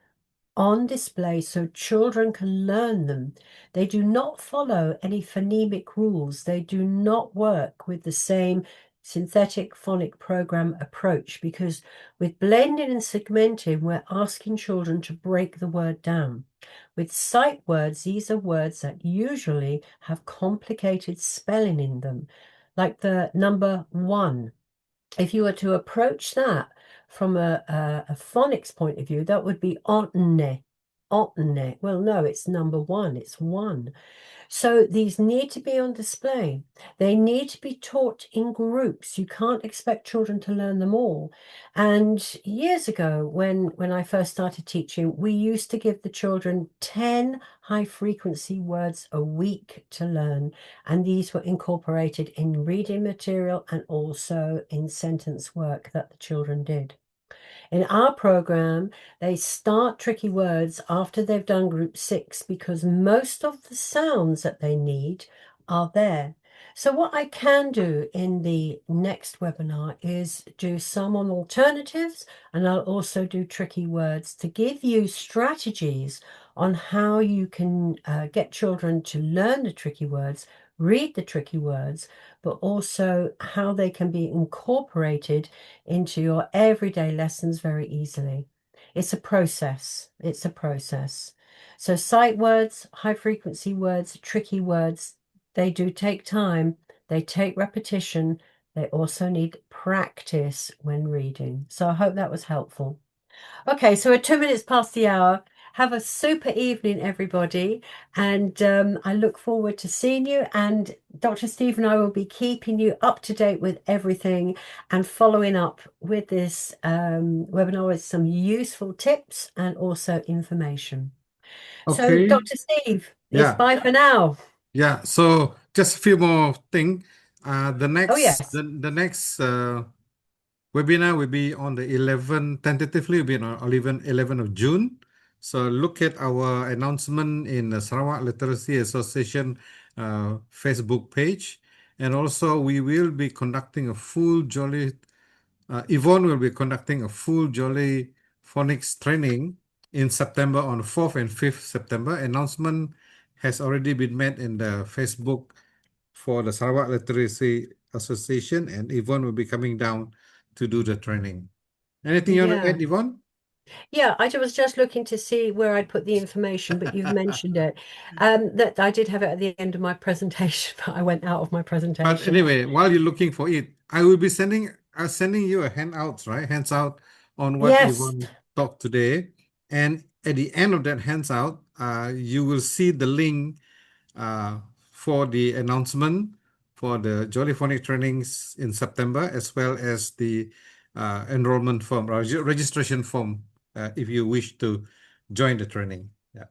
on display so children can learn them. They do not follow any phonemic rules. They do not work with the same synthetic phonic program approach, because with blending and segmenting, we're asking children to break the word down. With sight words, these are words that usually have complicated spelling in them, like the number 1. If you were to approach that from a phonics point of view, that would be ontne. Ontne. Well, no, it's number 1. It's 1. So these need to be on display. They need to be taught in groups. You can't expect children to learn them all. And years ago, when I first started teaching, we used to give the children 10 high-frequency words a week to learn. And these were incorporated in reading material and also in sentence work that the children did. In our program, they start tricky words after they've done group 6 because most of the sounds that they need are there. So what I can do in the next webinar is do some on alternatives, and I'll also do tricky words to give you strategies on how you can get children to learn the tricky words, read the tricky words, but also how they can be incorporated into your everyday lessons very easily. It's a process. It's a process. So sight words, high frequency words, tricky words, they do take time. They take repetition. They also need practice when reading. So I hope that was helpful. Okay, so we're 2 minutes past the hour. Have a super evening, everybody. And I look forward to seeing you. And Dr. Steve and I will be keeping you up to date with everything and following up with this webinar with some useful tips and also information. So, Okay. Dr. Steve, it's Yeah. bye for now. Yeah. So just a few more things. The next Oh, yes. the next webinar will be on the 11th, tentatively will be on 11th of June. So look at our announcement in the Sarawak Literacy Association Facebook page. And also we will be conducting a full Jolly, Yvonne will be conducting a full Jolly Phonics training in September on 4th and 5th September. Announcement has already been made in the Facebook for the Sarawak Literacy Association, and Yvonne will be coming down to do the training. Anything you want to Yeah. add, Yvonne? Yeah, was just looking to see where I'd put the information, but you've mentioned it. That I did have it at the end of my presentation, but I went out of my But presentation. anyway, while you're looking for it, I will be sending you a handouts, right? Hands out on what Yes. Yvonne talked today. And at the end of that handout, you will see the link uh, for the announcement for the Jolly Phonics trainings in September, as well as the enrollment form or registration form if you wish to join the training. Yeah.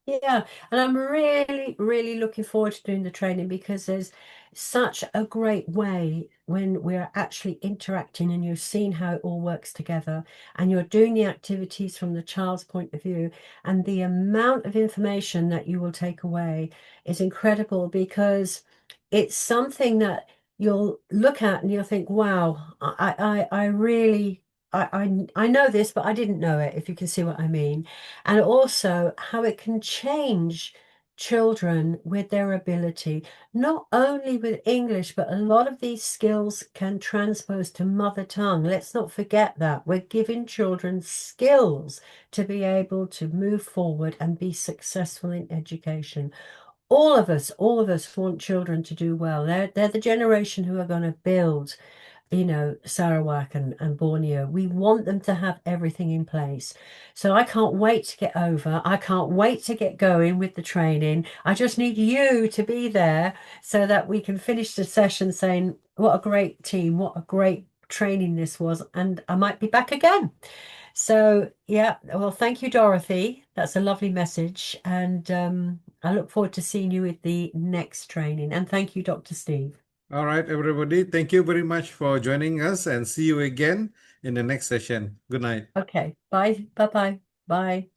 Yeah, and I'm really, really looking forward to doing the training because there's such a great way when we're actually interacting and you've seen how it all works together and you're doing the activities from the child's point of view, and the amount of information that you will take away is incredible because it's something that you'll look at and you'll think, wow, I really I know this, but I didn't know it, if you can see what I mean. And also how it can change children with their ability, not only with English, but a lot of these skills can transpose to mother tongue. Let's not forget that. We're giving children skills to be able to move forward and be successful in education. All of us want children to do well. They're the generation who are going to build, Sarawak and Borneo. We want them to have everything in place. So I can't wait to get over. I can't wait to get going with the training. I just need you to be there so that we can finish the session saying, what a great team, what a great training this was. And I might be back again. So, yeah, well, thank you, Dorothy. That's a lovely message. And I look forward to seeing you with the next training. And thank you, Dr. Steve. All right, everybody. Thank you very much for joining us and see you again in the next session. Good night. Okay, bye. Bye-bye. Bye.